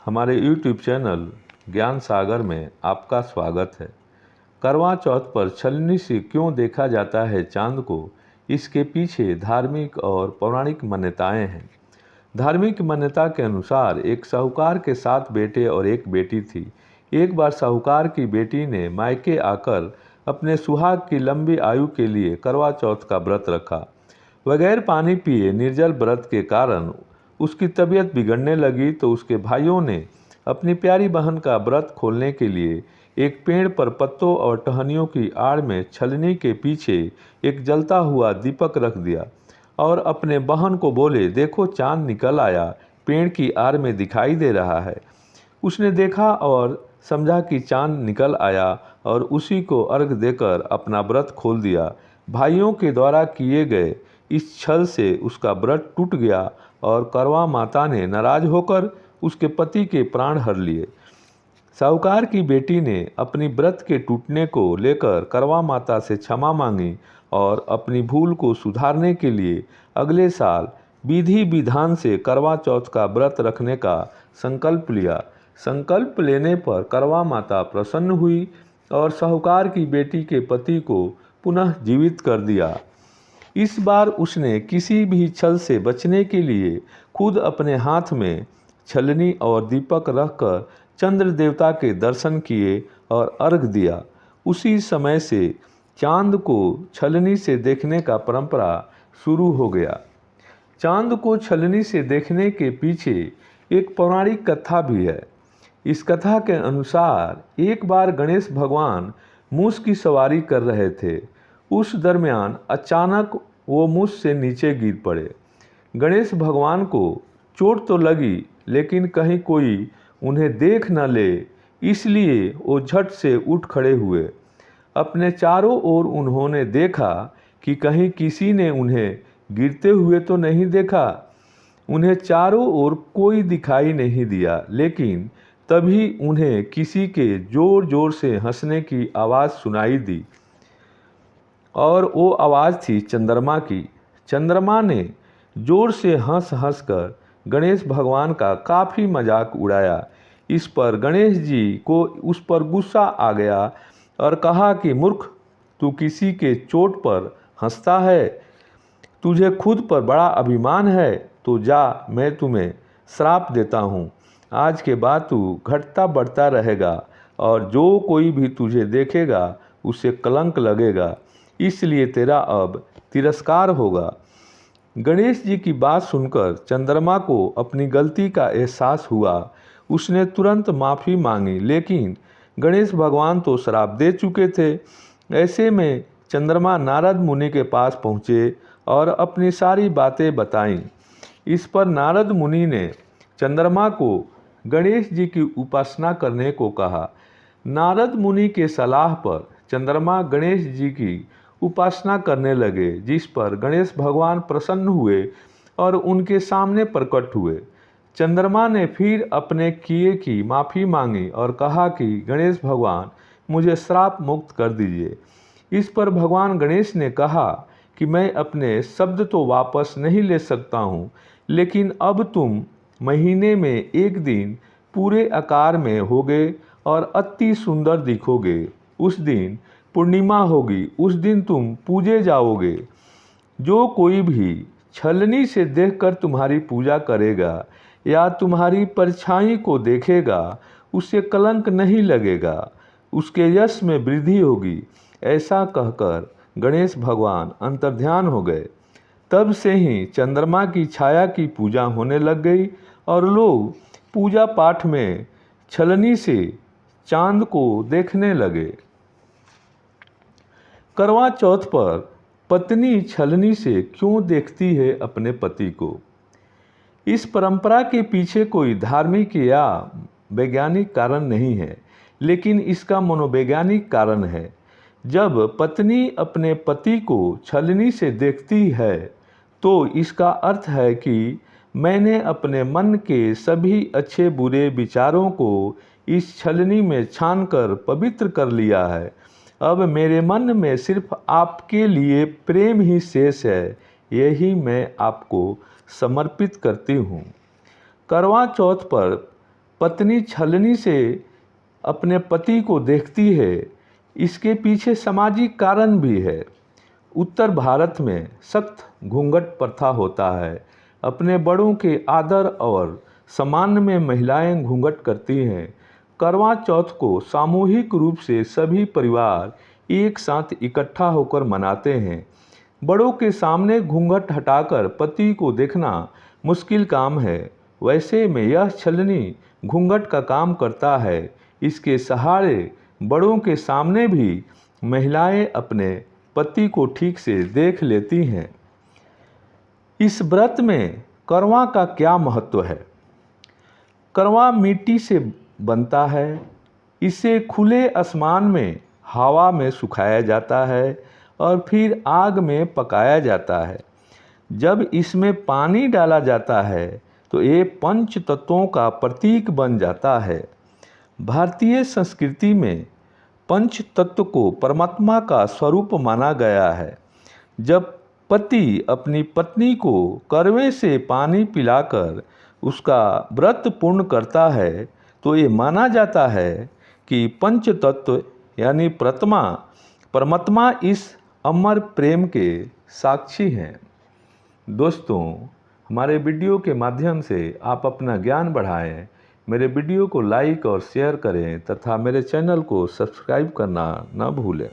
हमारे YouTube channel ज्ञान सागर में आपका स्वागत है। करवा चौथ पर छलनी से क्यों देखा जाता है चांद को, इसके पीछे धार्मिक और पौराणिक मान्यताएं हैं। धार्मिक मान्यता के अनुसार एक साहूकार के 7 बेटे और एक बेटी थी। एक बार साहूकार की बेटी ने मायके आकर अपने सुहाग की लंबी आयु के लिए करवा चौथ का व्रत रखा। बगैर पानी पिए निर्जल व्रत के कारण उसकी तबीयत बिगड़ने लगी तो उसके भाइयों ने अपनी प्यारी बहन का व्रत खोलने के लिए एक पेड़ पर पत्तों और टहनियों की आड़ में छलनी के पीछे एक जलता हुआ दीपक रख दिया और अपने बहन को बोले, देखो चांद निकल आया, पेड़ की आड़ में दिखाई दे रहा है। उसने देखा और समझा कि चांद निकल आया और उसी को अर्घ देकर अपना व्रत खोल दिया। भाइयों के द्वारा किए गए इस छल से उसका व्रत टूट गया और करवा माता ने नाराज होकर उसके पति के प्राण हर लिए। साहूकार की बेटी ने अपनी व्रत के टूटने को लेकर करवा माता से क्षमा मांगी और अपनी भूल को सुधारने के लिए अगले साल विधि विधान से करवा चौथ का व्रत रखने का संकल्प लिया। संकल्प लेने पर करवा माता प्रसन्न हुई और साहूकार की बेटी के पति को पुनः जीवित कर दिया। इस बार उसने किसी भी छल से बचने के लिए खुद अपने हाथ में छलनी और दीपक रखकर चंद्र देवता के दर्शन किए और अर्घ दिया। उसी समय से चांद को छलनी से देखने का परंपरा शुरू हो गया। चांद को छलनी से देखने के पीछे एक पौराणिक कथा भी है। इस कथा के अनुसार एक बार गणेश भगवान मूस की सवारी कर रहे थे। उस दरमियान अचानक वो मूस से नीचे गिर पड़े। गणेश भगवान को चोट तो लगी, लेकिन कहीं कोई उन्हें देख न ले, इसलिए वो झट से उठ खड़े हुए। अपने चारों ओर उन्होंने देखा कि कहीं किसी ने उन्हें गिरते हुए तो नहीं देखा। उन्हें चारों ओर कोई दिखाई नहीं दिया, लेकिन तभी उन्हें किसी के जोर जोर से हंसने की आवाज़ सुनाई दी और वो आवाज़ थी चंद्रमा की। चंद्रमा ने जोर से हंस हंस कर गणेश भगवान का काफ़ी मजाक उड़ाया। इस पर गणेश जी को उस पर गुस्सा आ गया और कहा कि मूर्ख, तू किसी के चोट पर हंसता है? तुझे खुद पर बड़ा अभिमान है तो जा, मैं तुम्हें श्राप देता हूँ। आज के बाद तू घटता बढ़ता रहेगा और जो कोई भी तुझे देखेगा उसे कलंक लगेगा, इसलिए तेरा अब तिरस्कार होगा। गणेश जी की बात सुनकर चंद्रमा को अपनी गलती का एहसास हुआ। उसने तुरंत माफ़ी मांगी, लेकिन गणेश भगवान तो श्राप दे चुके थे। ऐसे में चंद्रमा नारद मुनि के पास पहुँचे और अपनी सारी बातें बताईं। इस पर नारद मुनि ने चंद्रमा को गणेश जी की उपासना करने को कहा। नारद मुनि के सलाह पर चंद्रमा गणेश जी की उपासना करने लगे, जिस पर गणेश भगवान प्रसन्न हुए और उनके सामने प्रकट हुए। चंद्रमा ने फिर अपने किए की माफ़ी मांगी और कहा कि गणेश भगवान, मुझे श्राप मुक्त कर दीजिए। इस पर भगवान गणेश ने कहा कि मैं अपने शब्द तो वापस नहीं ले सकता हूँ, लेकिन अब तुम महीने में एक दिन पूरे आकार में होगे और अति सुंदर दिखोगे। उस दिन पूर्णिमा होगी, उस दिन तुम पूजे जाओगे। जो कोई भी छलनी से देखकर तुम्हारी पूजा करेगा या तुम्हारी परछाई को देखेगा, उसे कलंक नहीं लगेगा, उसके यश में वृद्धि होगी। ऐसा कहकर गणेश भगवान अंतर्ध्यान हो गए। तब से ही चंद्रमा की छाया की पूजा होने लग गई और लोग पूजा पाठ में छलनी से चांद को देखने लगे। करवा चौथ पर पत्नी छलनी से क्यों देखती है अपने पति को? इस परंपरा के पीछे कोई धार्मिक या वैज्ञानिक कारण नहीं है, लेकिन इसका मनोवैज्ञानिक कारण है। जब पत्नी अपने पति को छलनी से देखती है तो इसका अर्थ है कि मैंने अपने मन के सभी अच्छे बुरे विचारों को इस छलनी में छानकर पवित्र कर लिया है। अब मेरे मन में सिर्फ आपके लिए प्रेम ही शेष है, यही मैं आपको समर्पित करती हूँ। करवा चौथ पर पत्नी छलनी से अपने पति को देखती है, इसके पीछे सामाजिक कारण भी है। उत्तर भारत में सख्त घूंघट प्रथा होता है। अपने बड़ों के आदर और सम्मान में महिलाएं घूंघट करती हैं। करवा चौथ को सामूहिक रूप से सभी परिवार एक साथ इकट्ठा होकर मनाते हैं। बड़ों के सामने घूंघट हटाकर पति को देखना मुश्किल काम है। वैसे में यह छलनी घूंघट का काम करता है। इसके सहारे बड़ों के सामने भी महिलाएं अपने पति को ठीक से देख लेती हैं। इस व्रत में करवा का क्या महत्व है? करवा मिट्टी से बनता है। इसे खुले आसमान में हवा में सुखाया जाता है और फिर आग में पकाया जाता है। जब इसमें पानी डाला जाता है तो ये पंच तत्वों का प्रतीक बन जाता है। भारतीय संस्कृति में पंच तत्व को परमात्मा का स्वरूप माना गया है। जब पति अपनी पत्नी को करवे से पानी पिलाकर उसका व्रत पूर्ण करता है तो ये माना जाता है कि पंच तत्व यानी परमात्मा इस अमर प्रेम के साक्षी हैं। दोस्तों, हमारे वीडियो के माध्यम से आप अपना ज्ञान बढ़ाएं। मेरे वीडियो को लाइक और शेयर करें तथा मेरे चैनल को सब्सक्राइब करना न भूलें।